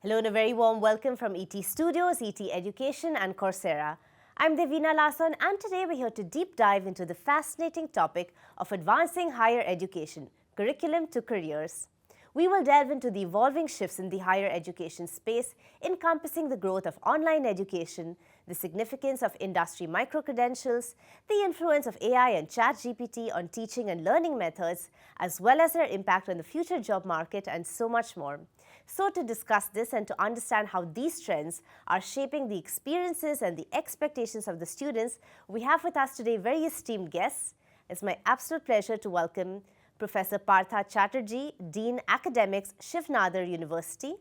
Hello and a very warm welcome from ET Studios, ETEducation and Coursera. I'm Devina Lasson and today we're here to deep dive into the fascinating topic of advancing higher education, curriculum to careers. We will delve into the evolving shifts in the higher education space, encompassing the growth of online education, the significance of industry micro-credentials, the influence of AI and ChatGPT on teaching and learning methods, as well as their impact on the future job market and so much more. So to discuss this and to understand how these trends are shaping the experiences and the expectations of the students, we have with us today very esteemed guests. It's my absolute pleasure to welcome Professor Partha Chatterjee, Dean Academics, Shiv Nadar University,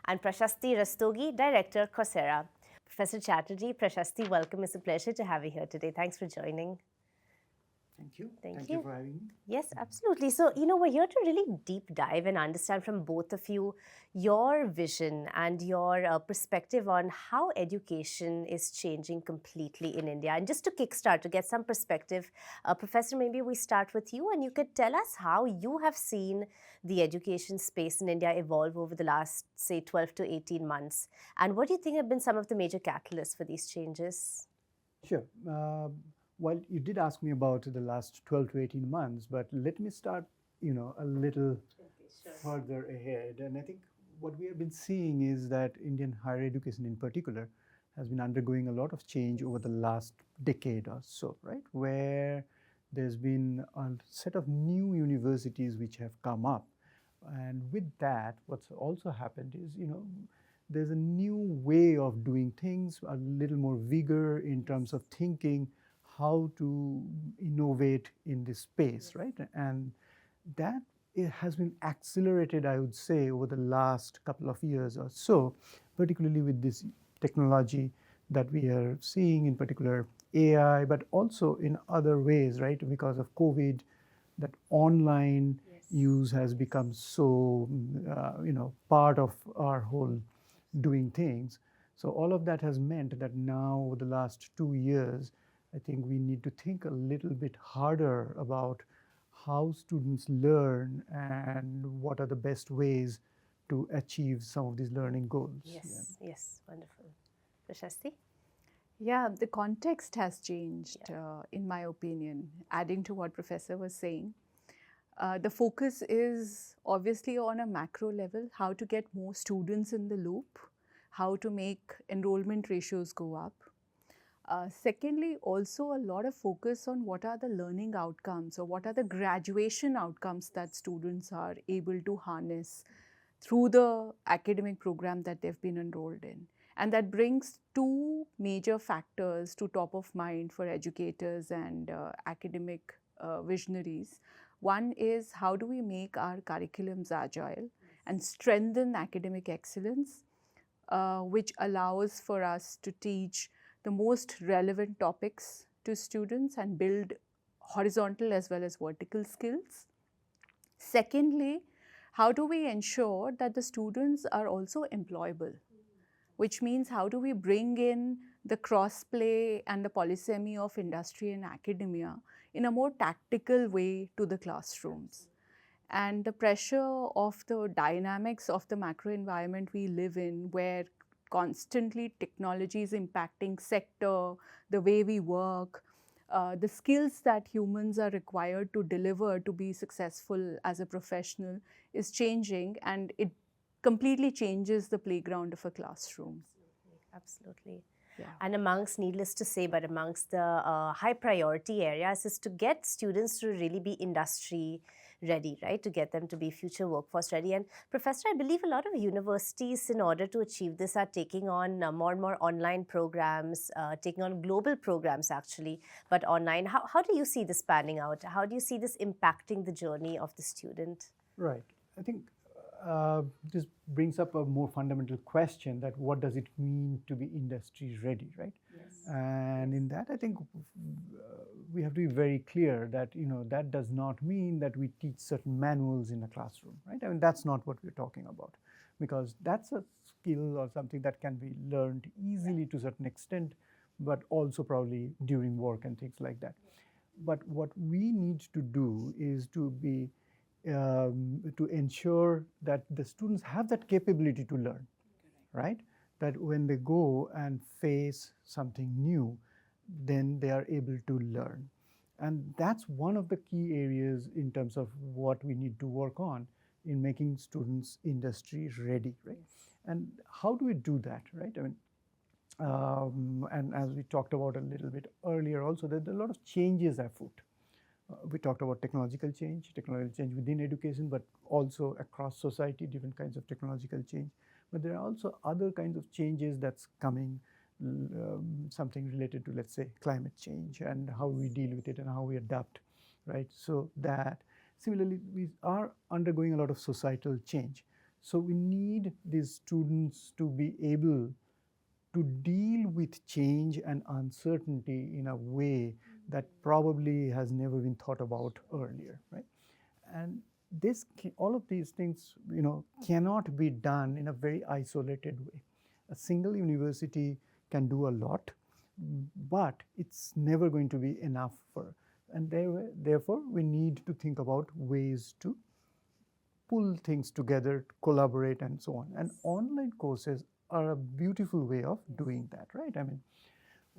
and Prashasti Rastogi, Director, Coursera. Professor Chatterjee, Prashasti, welcome. It's a pleasure to have you here today. Thanks for joining. Thank you. Thank you you for having me. Yes, absolutely. So, we're here to really deep dive and understand from both of you your vision and your perspective on how education is changing completely in India. And just to kickstart, to get some perspective, Professor, maybe we start with you and you could tell us how you have seen the education space in India evolve over the last, say, 12 to 18 months. And what do you think have been some of the major catalysts for these changes? Sure. Well, you did ask me about the last 12 to 18 months, but let me start, a little further ahead. And I think what we have been seeing is that Indian higher education in particular has been undergoing a lot of change over the last decade or so, right? Where there's been a set of new universities which have come up. And with that, what's also happened is, there's a new way of doing things, a little more vigor in terms of thinking how to innovate in this space, right? And that it has been accelerated, I would say, over the last couple of years or so, particularly with this technology that we are seeing, in particular AI, but also in other ways, right? Because of COVID, that online use has become so, part of our whole doing things. So all of that has meant that now, over the last 2 years, I think we need to think a little bit harder about how students learn and what are the best ways to achieve some of these learning goals. Yes, wonderful. Prashasti? Yeah, the context has changed, in my opinion. Adding to what Professor was saying, the focus is obviously on a macro level, how to get more students in the loop, how to make enrollment ratios go up. Secondly, also a lot of focus on what are the learning outcomes or what are the graduation outcomes that students are able to harness through the academic program that they've been enrolled in. And that brings two major factors to top of mind for educators and academic visionaries. One is how do we make our curriculums agile and strengthen academic excellence, which allows for us to teach the most relevant topics to students and build horizontal as well as vertical skills. Secondly, how do we ensure that the students are also employable, which means how do we bring in the cross-play and the polysemy of industry and academia in a more tactical way to the classrooms. And the pressure of the dynamics of the macro environment we live in, where constantly technology is impacting sector, the way we work, the skills that humans are required to deliver to be successful as a professional is changing, and it completely changes the playground of a classroom. Absolutely. Yeah. And amongst, needless to say, but amongst the high priority areas is to get students to really be industry ready, right? To get them to be future workforce ready. And Professor, I believe a lot of universities, in order to achieve this, are taking on more and more online programs, taking on global programs actually, but online. How do you see this panning out? How do you see this impacting the journey of the student? Right. I think this brings up a more fundamental question, that what does it mean to be industry ready, right? Yes. And in that, I think we have to be very clear that that does not mean that we teach certain manuals in a classroom, right? I mean, that's not what we're talking about, because that's a skill or something that can be learned easily to a certain extent, but also probably during work and things like that. But what we need to do is to ensure that the students have that capability to learn, right? That when they go and face something new, then they are able to learn. And that's one of the key areas in terms of what we need to work on in making students industry ready, right? And how do we do that, right? I mean, and as we talked about a little bit earlier also, there are a lot of changes afoot. We talked about technological change within education, but also across society, different kinds of technological change. But there are also other kinds of changes that's coming, something related to, let's say, climate change and how we deal with it and how we adapt, right? So that similarly, we are undergoing a lot of societal change. So we need these students to be able to deal with change and uncertainty in a way that probably has never been thought about earlier, right? And this, all of these things, cannot be done in a very isolated way. A single university can do a lot, but it's never going to be enough for, and therefore we need to think about ways to pull things together, collaborate, and so on. And online courses are a beautiful way of doing that, right? I mean,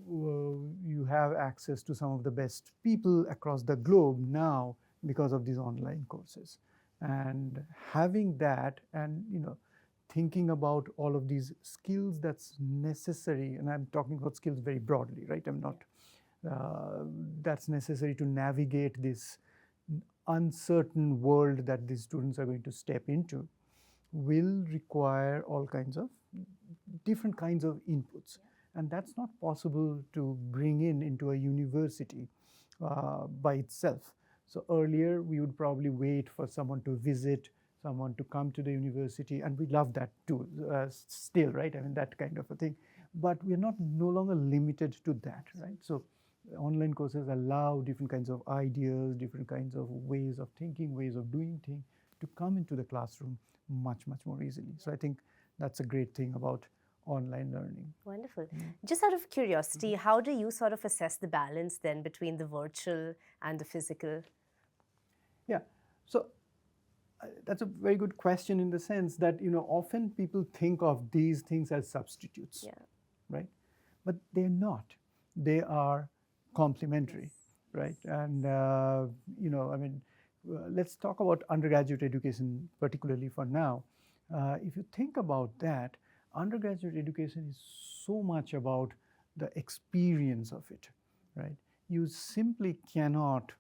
you have access to some of the best people across the globe now because of these online courses. And having that and, thinking about all of these skills that's necessary, and I'm talking about skills very broadly, right? I'm not, that's necessary to navigate this uncertain world that these students are going to step into, will require all kinds of different kinds of inputs. And that's not possible to bring into a university by itself. So earlier, we would probably wait for someone to visit, someone to come to the university, and we love that too, still, right? I mean, that kind of a thing. But we're no longer limited to that, right? So online courses allow different kinds of ideas, different kinds of ways of thinking, ways of doing things to come into the classroom much, much more easily. So I think that's a great thing about online learning. Wonderful. Just out of curiosity, how do you sort of assess the balance then between the virtual and the physical? Yeah, so that's a very good question in the sense that, often people think of these things as substitutes, right? But they're not. They are complementary, right? And, I mean, let's talk about undergraduate education particularly for now. If you think about that, undergraduate education is so much about the experience of it, right? You simply cannot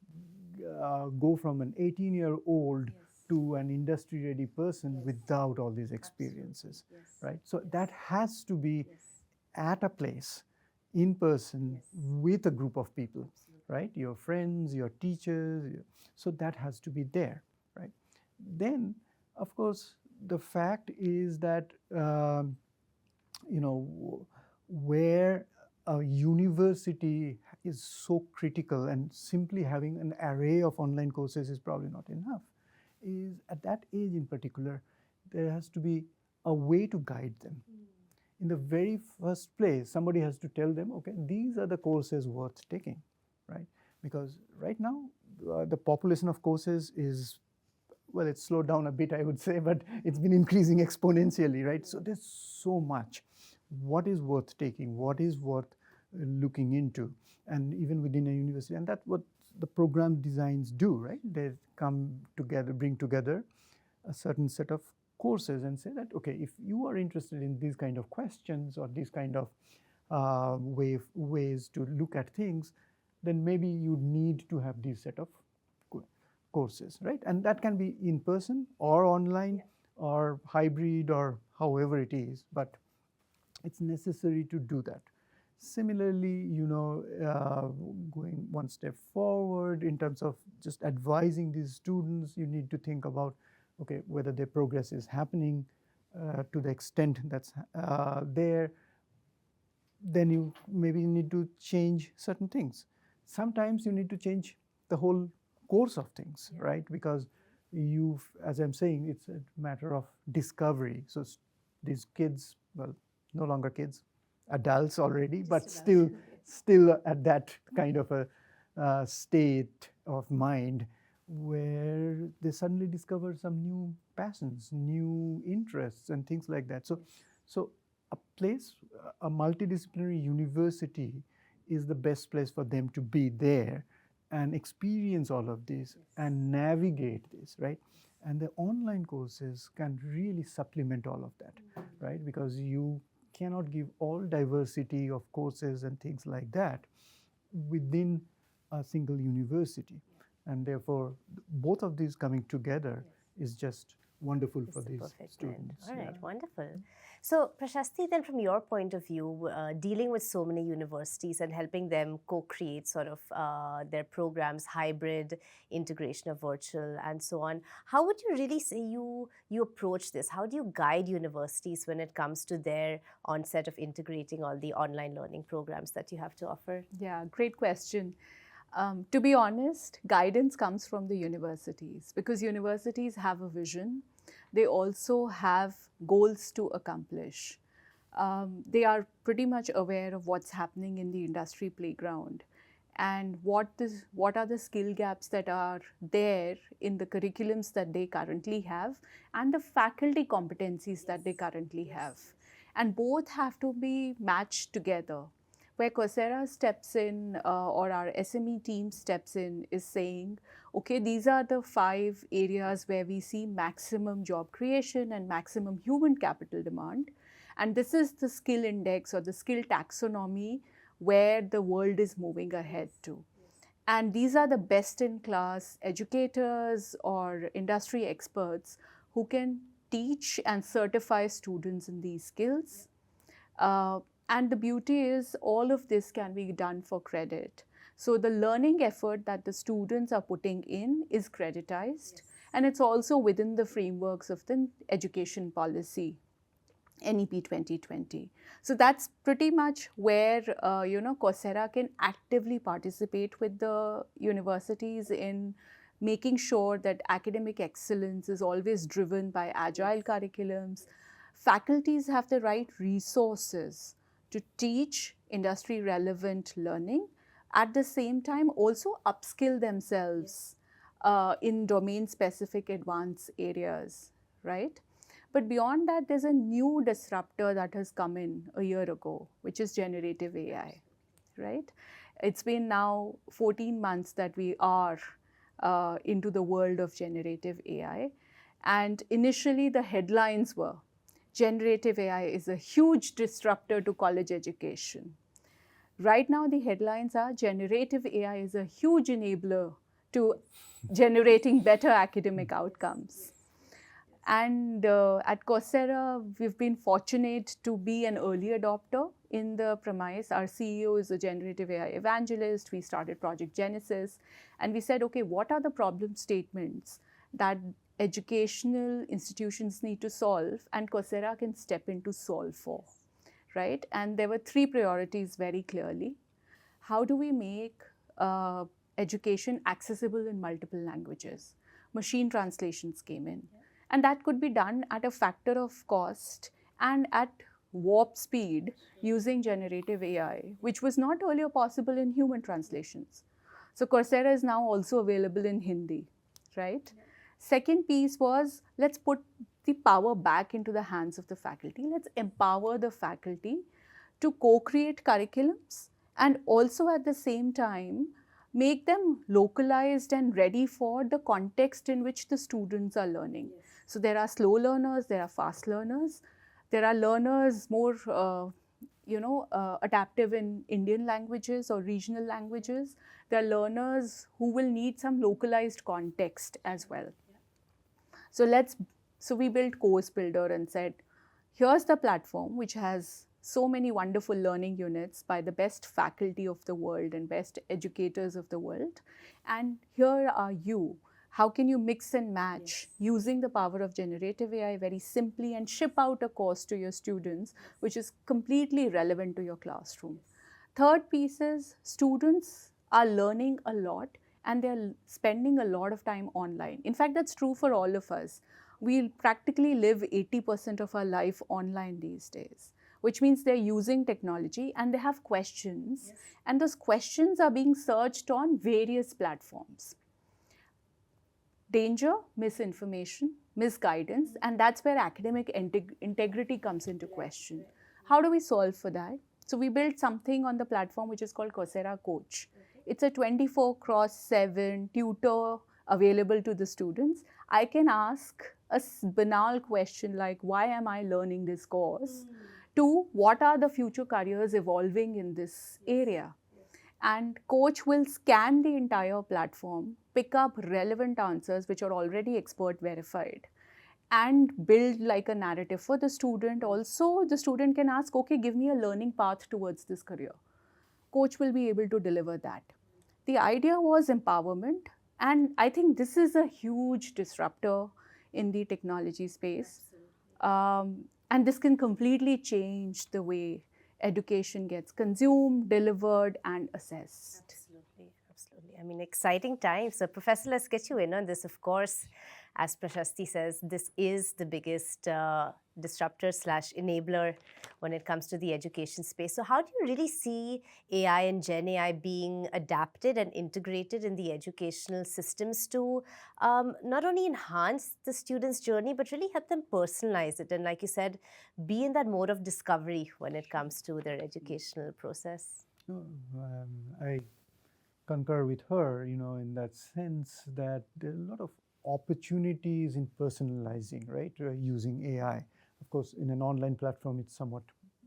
go from an 18-year-old to an industry-ready person without all these experiences, right? So that has to be at a place, in person, with a group of people, right? Your friends, your teachers, so that has to be there, right? Then, of course, the fact is that, where a university is so critical and simply having an array of online courses is probably not enough, is at that age in particular, there has to be a way to guide them. In the very first place, somebody has to tell them, okay, these are the courses worth taking, right? Because right now, the population of courses is, well, it's slowed down a bit, I would say, but it's been increasing exponentially, right? So there's so much. What is worth taking? What is worth looking into? And even within a university, and that's what the program designs do, right? They come together, bring together a certain set of courses and say that, okay, if you are interested in these kind of questions or these kind of ways to look at things, then maybe you need to have these set of courses, right? And that can be in person or online or hybrid or however it is, but it's necessary to do that. Similarly, going one step forward in terms of just advising these students, you need to think about, okay, whether their progress is happening to the extent that's there. Then you maybe need to change certain things. Sometimes you need to change the whole course of things, right? Because as I'm saying, it's a matter of discovery. So these kids, well, no longer kids, adults already, but still at that kind of a state of mind where they suddenly discover some new passions, new interests, and things like that. So place, a multidisciplinary university is the best place for them to be there and experience all of this and navigate this, right? And the online courses can really supplement all of that, right? Because you cannot give all diversity of courses and things like that within a single university. And therefore, both of these coming together is just wonderful for It's the these perfect blend. students. All right, yeah. wonderful. So, Prashasti, then from your point of view, dealing with so many universities and helping them co-create sort of their programs, hybrid integration of virtual and so on, how would you really say you approach this? How do you guide universities when it comes to their onset of integrating all the online learning programs that you have to offer? Yeah, great question. To be honest, guidance comes from the universities because universities have a vision. They also have goals to accomplish. They are pretty much aware of what's happening in the industry playground and what are the skill gaps that are there in the curriculums that they currently have and the faculty competencies that they currently have. And both have to be matched together. Where Coursera steps in or our SME team steps in is saying, okay, these are the 5 areas where we see maximum job creation and maximum human capital demand. And this is the skill index or the skill taxonomy where the world is moving ahead to. And these are the best in class educators or industry experts who can teach and certify students in these skills. And the beauty is all of this can be done for credit. So the learning effort that the students are putting in is creditized, and it's also within the frameworks of the education policy, NEP 2020. So that's pretty much where Coursera can actively participate with the universities in making sure that academic excellence is always driven by agile curriculums. Faculties have the right resources to teach industry relevant learning, at the same time also upskill themselves in domain specific advanced areas, right? But beyond that, there's a new disruptor that has come in a year ago, which is generative AI, right? It's been now 14 months that we are into the world of generative AI. And initially the headlines were, generative AI is a huge disruptor to college education. Right now, the headlines are generative AI is a huge enabler to generating better academic outcomes. And at Coursera, we've been fortunate to be an early adopter in the premise. Our CEO is a generative AI evangelist. We started Project Genesis. And we said, okay, what are the problem statements that educational institutions need to solve and Coursera can step in to solve for, right? And there were 3 priorities very clearly. How do we make education accessible in multiple languages? Machine translations came in. And that could be done at a factor of cost and at warp speed using generative AI, which was not earlier possible in human translations. So Coursera is now also available in Hindi, right? Second piece was, let's put the power back into the hands of the faculty. Let's empower the faculty to co-create curriculums and also at the same time make them localized and ready for the context in which the students are learning. So there are slow learners, there are fast learners, there are learners more adaptive in Indian languages or regional languages. There are learners who will need some localized context as well. So we built Course Builder and said, here's the platform which has so many wonderful learning units by the best faculty of the world and best educators of the world. And here are you. How can you mix and match using the power of generative AI very simply and ship out a course to your students, which is completely relevant to your classroom. Third piece is students are learning a lot and they're spending a lot of time online. In fact, that's true for all of us. We practically live 80% of our life online these days, which means they're using technology and they have questions. And those questions are being searched on various platforms. Danger, misinformation, misguidance, and that's where academic integrity comes into question. How do we solve for that? So we built something on the platform which is called Coursera Coach. It's a 24/7 tutor available to the students. I can ask a banal question like, why am I learning this course? To what are the future careers evolving in this area? And coach will scan the entire platform, pick up relevant answers which are already expert verified, and build like a narrative for the student. Also, the student can ask, okay, give me a learning path towards this career. Coach will be able to deliver that. The idea was empowerment, and I think this is a huge disruptor in the technology space. And this can completely change the way education gets consumed, delivered, and assessed. Absolutely, absolutely. I mean, exciting times. So, Professor, let's get you in on this. Of course, as Prashasti says, this is the biggest disruptor / enabler when it comes to the education space. So, how do you really see AI and Gen AI being adapted and integrated in the educational systems to not only enhance the students' journey, but really help them personalize it? And, like you said, be in that mode of discovery when it comes to their educational process? I concur with her, in that sense that there are a lot of opportunities in personalizing, right, using AI. Of course, in an online platform, it's somewhat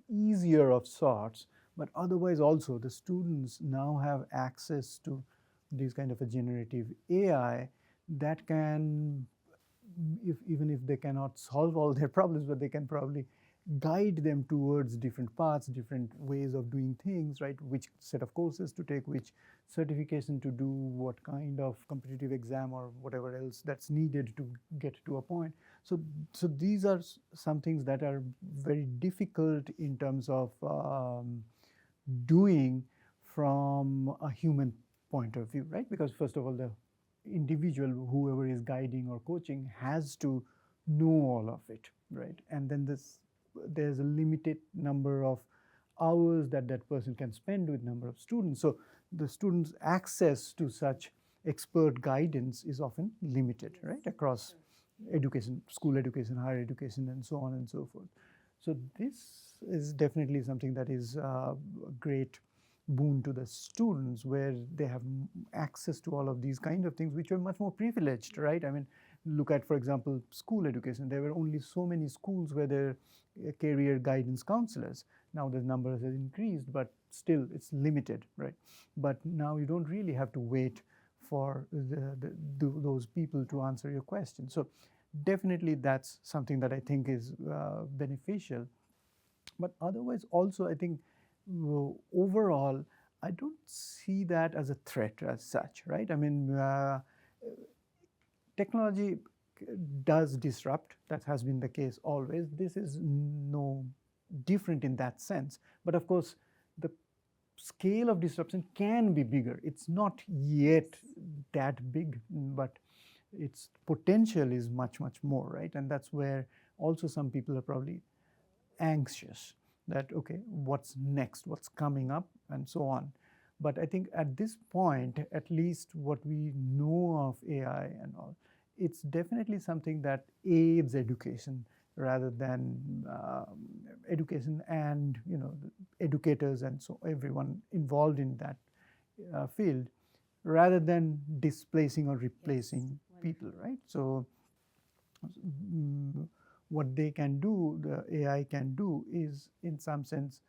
easier of sorts, but otherwise also the students now have access to these kind of a generative AI that can, even if they cannot solve all their problems, but they can probably guide them towards different paths, different ways of doing things, right? Which set of courses to take, which certification to do, what kind of competitive exam or whatever else that's needed to get to a point. So these are some things that are very difficult in terms of doing from a human point of view, right? Because first of all, the individual, whoever is guiding or coaching, has to know all of it, right? And then there's a limited number of hours that that person can spend with number of students. So the students' access to such expert guidance is often limited, right, across education, school education, higher education, and so on and so forth. So this is definitely something that is a great boon to the students, where they have access to all of these kind of things, which are much more privileged, right? I mean, look at, for example, school education. There were only so many schools where there career guidance counselors. Now the number has increased, but still it's limited, right? But now you don't really have to wait for those people to answer your question. So definitely that's something that I think is beneficial. But otherwise also, I think overall, I don't see that as a threat as such, right? I mean, technology does disrupt. That has been the case always. This is no different in that sense. But of course, the scale of disruption can be bigger. It's not yet that big, but its potential is much, much more, right? And that's where also some people are probably anxious that, okay, what's next, what's coming up, and so on. But I think at this point, at least what we know of AI and all, it's definitely something that aids education rather than education and, educators and so everyone involved in that field, rather than displacing or replacing people, right? So what they can do, the AI can do, is in some sense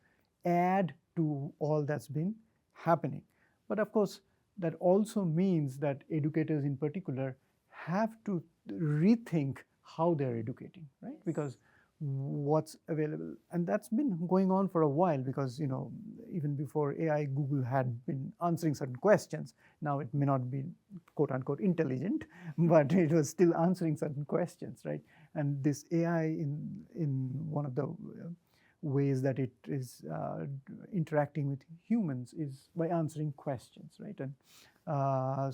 add to all that's been happening. But of course, that also means that educators in particular have to rethink how they're educating, right? Because what's available, and that's been going on for a while, because even before AI, Google had been answering certain questions. Now it may not be quote unquote intelligent, but it was still answering certain questions, right? And this AI, in one of the ways that it is interacting with humans, is by answering questions, right? And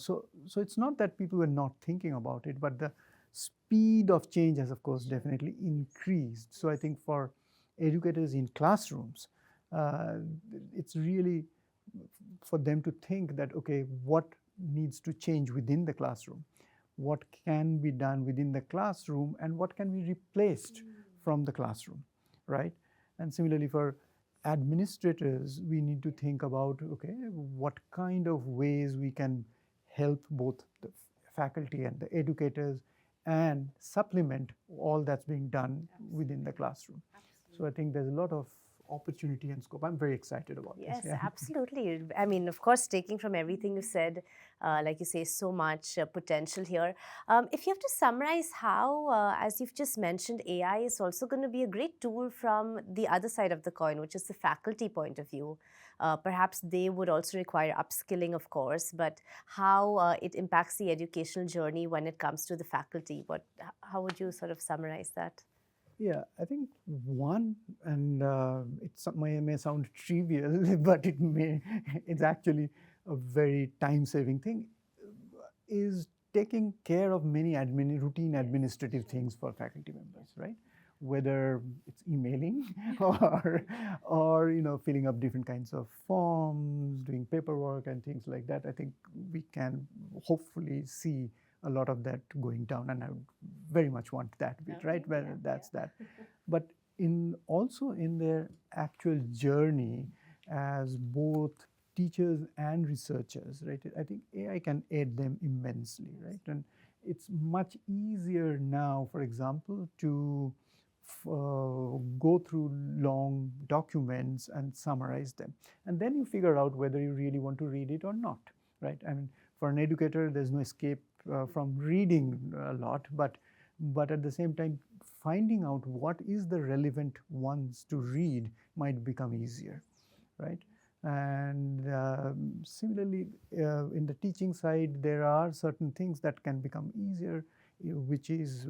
so it's not that people were not thinking about it, but the speed of change has, of course, definitely increased. So I think for educators in classrooms, it's really for them to think that, okay, what needs to change within the classroom? What can be done within the classroom, and what can be replaced from the classroom, right? And similarly for administrators, we need to think about, okay, what kind of ways we can help both the faculty and the educators and supplement all that's being done within the classroom. So I think there's a lot of opportunity and scope. I'm very excited about Yes, this. Yeah. absolutely. I mean, of course, taking from everything you said, like you say, so much potential here. If you have to summarize how, as you've just mentioned, AI is also going to be a great tool from the other side of the coin, which is the faculty point of view. Perhaps they would also require upskilling, of course, but how it impacts the educational journey when it comes to the faculty. How would you sort of summarize that? Yeah, I think one, and may sound trivial, but it's actually a very time-saving thing, is taking care of many routine administrative things for faculty members, right? Whether it's emailing or filling up different kinds of forms, doing paperwork and things like that. I think we can hopefully see a lot of that going down, and I very much want that bit, right? Well, that's that. But also in their actual journey as both teachers and researchers, right? I think AI can aid them immensely, right? And it's much easier now, for example, to go through long documents and summarize them. And then you figure out whether you really want to read it or not, right? I mean, for an educator, there's no escape from reading a lot, but at the same time, finding out what is the relevant ones to read might become easier, right? And similarly, in the teaching side, there are certain things that can become easier, which is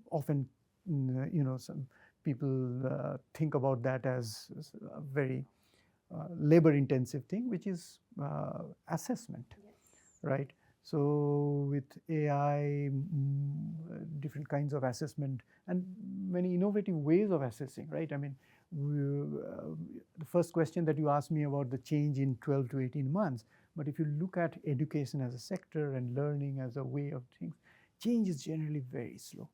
often, some people think about that as a very labor-intensive thing, which is assessment, right? So with AI, different kinds of assessment and many innovative ways of assessing, right? I mean, the first question that you asked me about the change in 12 to 18 months, but if you look at education as a sector and learning as a way of things, change is generally very slow,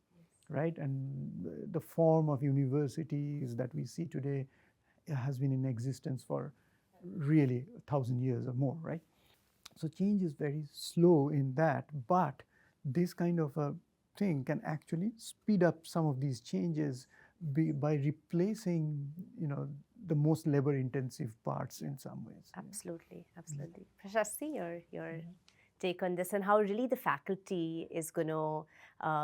right? And the form of universities that we see today has been in existence for really 1,000 years or more, right? So change is very slow in that, but this kind of a thing can actually speed up some of these changes by replacing, the most labor-intensive parts in some ways. Absolutely, absolutely. Prashasti, your take on this and how really the faculty is going to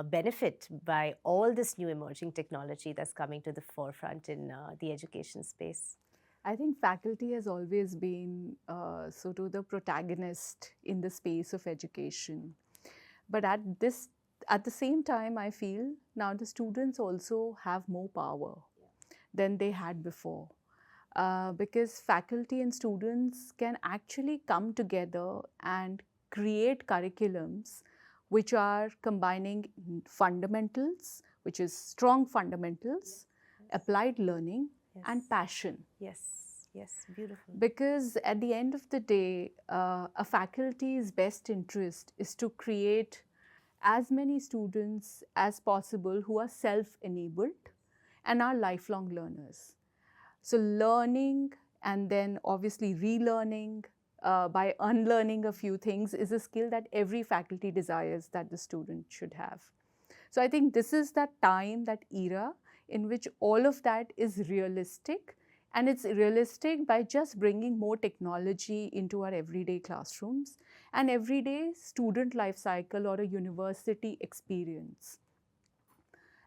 benefit by all this new emerging technology that's coming to the forefront in the education space. I think faculty has always been sort of the protagonist in the space of education. But at the same time, I feel now the students also have more power than they had before. Because faculty and students can actually come together and create curriculums which are combining fundamentals, which is strong fundamentals, applied learning, and passion. Yes, yes, beautiful. Because at the end of the day, a faculty's best interest is to create as many students as possible who are self-enabled and are lifelong learners. So learning and then obviously relearning by unlearning a few things is a skill that every faculty desires that the student should have. So I think this is that time, that era in which all of that is realistic, and it's realistic by just bringing more technology into our everyday classrooms and everyday student life cycle or a university experience.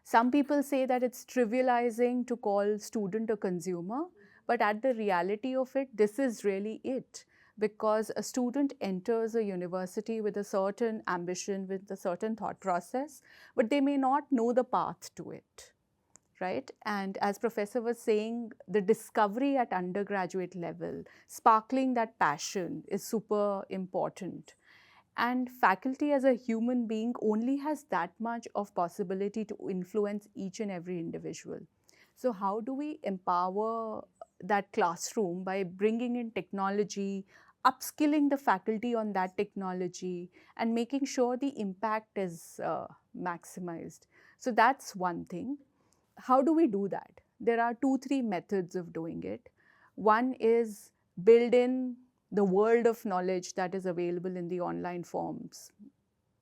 Some people say that it's trivializing to call student a consumer, but at the reality of it, this is really it. Because a student enters a university with a certain ambition, with a certain thought process, but they may not know the path to it, right? And as Professor was saying, the discovery at undergraduate level, sparkling that passion is super important. And faculty as a human being only has that much of possibility to influence each and every individual. So how do we empower that classroom by bringing in technology, upskilling the faculty on that technology, and making sure the impact is maximized? So that's one thing. How do we do that? there are 2-3 methods of doing it. One is build in the world of knowledge that is available in the online forms.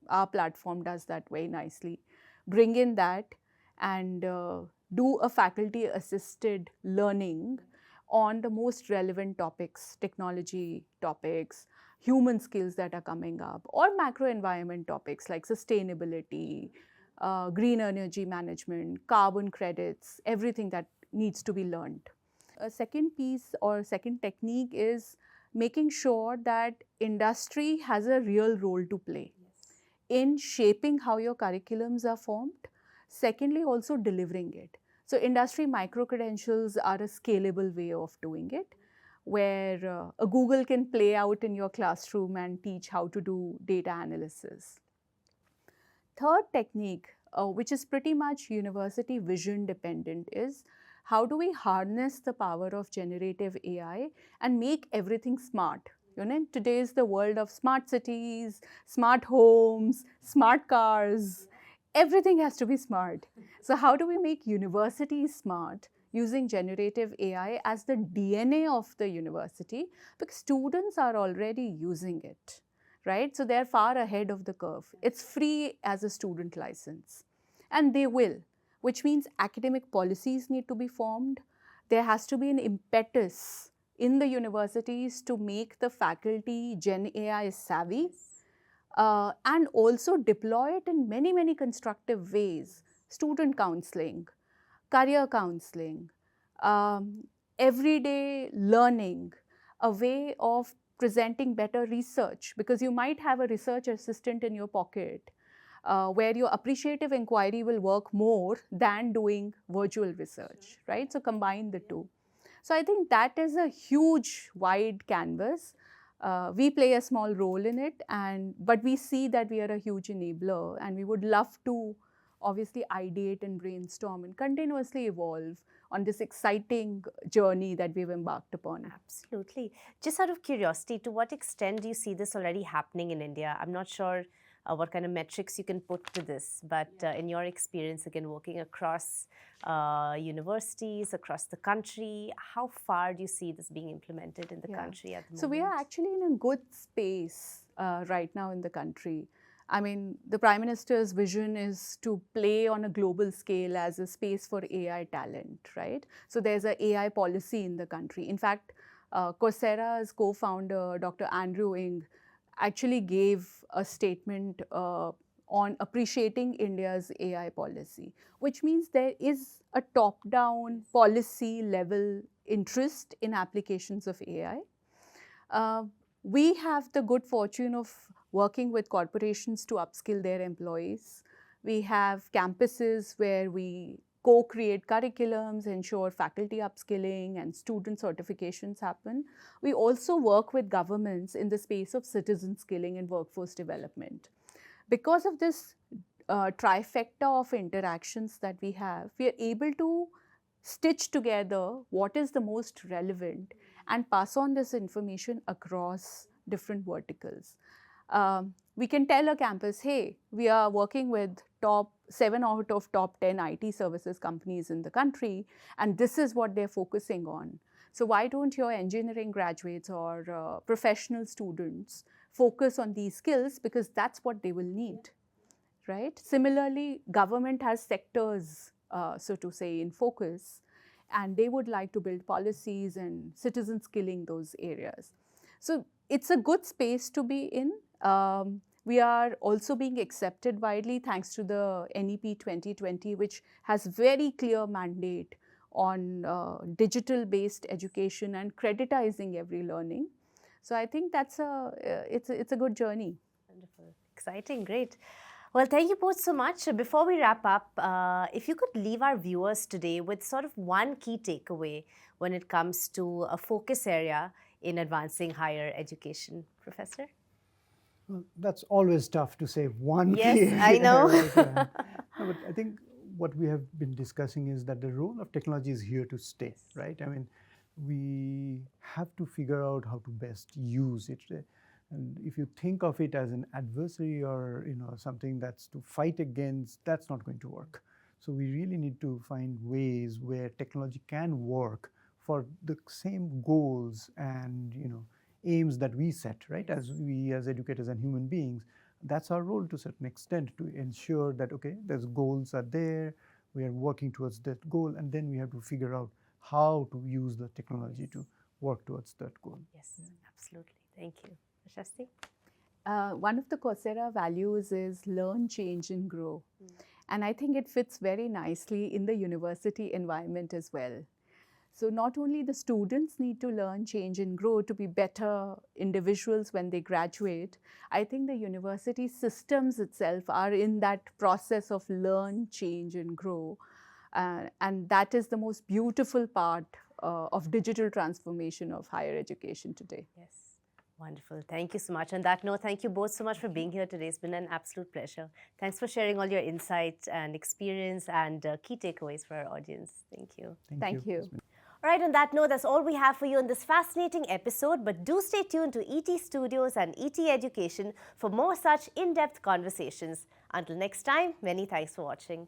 Our platform does that very nicely. Bring in that and do a faculty assisted learning on the most relevant topics, technology topics, human skills that are coming up, or macro environment topics like sustainability, green energy management, carbon credits, everything that needs to be learned. A second piece or second technique is making sure that industry has a real role to play in shaping how your curriculums are formed. Secondly, also delivering it. So industry micro-credentials are a scalable way of doing it, where a Google can play out in your classroom and teach how to do data analysis. Third technique, which is pretty much university vision dependent, is how do we harness the power of generative AI and make everything smart? You know, today is the world of smart cities, smart homes, smart cars. Everything has to be smart. So how do we make universities smart using generative AI as the DNA of the university? Because students are already using it, right? So they're far ahead of the curve. It's free as a student license. And they will, which means academic policies need to be formed. There has to be an impetus in the universities to make the faculty Gen AI savvy, and also deploy it in many, many constructive ways. Student counseling, career counseling, everyday learning, a way of presenting better research, because you might have a research assistant in your pocket where your appreciative inquiry will work more than doing virtual research, right? So combine the two. So I think that is a huge, wide canvas. We play a small role in it, but we see that we are a huge enabler, and we would love to obviously ideate and brainstorm and continuously evolve on this exciting journey that we've embarked upon. Absolutely. Just out of curiosity, to what extent do you see this already happening in India? I'm not sure what kind of metrics you can put to this, but in your experience, again, working across universities, across the country, how far do you see this being implemented in the country at the moment? So we are actually in a good space right now in the country. I mean, the Prime Minister's vision is to play on a global scale as a space for AI talent, right? So there's an AI policy in the country. In fact, Coursera's co-founder, Dr. Andrew Ng, actually gave a statement on appreciating India's AI policy, which means there is a top-down policy level interest in applications of AI. We have the good fortune of working with corporations to upskill their employees. We have campuses where we co-create curriculums, ensure faculty upskilling and student certifications happen. We also work with governments in the space of citizen skilling and workforce development. Because of this trifecta of interactions that we have, we are able to stitch together what is the most relevant and pass on this information across different verticals. We can tell a campus, hey, we are working with top 7 out of top 10 IT services companies in the country, and this is what they're focusing on. So why don't your engineering graduates or professional students focus on these skills, because that's what they will need, right? Similarly, government has sectors, so to say, in focus, and they would like to build policies and citizen skilling those areas. So it's a good space to be in. We are also being accepted widely thanks to the NEP 2020, which has very clear mandate on digital-based education and creditizing every learning. So I think that's it's a good journey. Wonderful, exciting, great. Well, thank you both so much. Before we wrap up, if you could leave our viewers today with sort of one key takeaway when it comes to a focus area in advancing higher education, Professor? Well, that's always tough to say one Yes, key I know. right? No, but I think what we have been discussing is that the role of technology is here to stay, right? I mean, we have to figure out how to best use it. And if you think of it as an adversary or something that's to fight against, that's not going to work. So we really need to find ways where technology can work for the same goals and aims that we set, right? As we as educators and human beings, that's our role to a certain extent, to ensure that okay, those goals are there, we are working towards that goal, and then we have to figure out how to use the technology to work towards that goal. Yes, absolutely. Thank you. Prashasti? One of the Coursera values is learn, change, and grow. And I think it fits very nicely in the university environment as well. So not only the students need to learn, change, and grow to be better individuals when they graduate, I think the university systems itself are in that process of learn, change, and grow. And that is the most beautiful part of digital transformation of higher education today. Yes. Wonderful. Thank you so much. On that note, thank you both so much for being here today. It's been an absolute pleasure. Thanks for sharing all your insights and experience and key takeaways for our audience. Thank you. Thank you. All right, on that note, that's all we have for you in this fascinating episode. But do stay tuned to ET Studios and ETEducation for more such in-depth conversations. Until next time, many thanks for watching.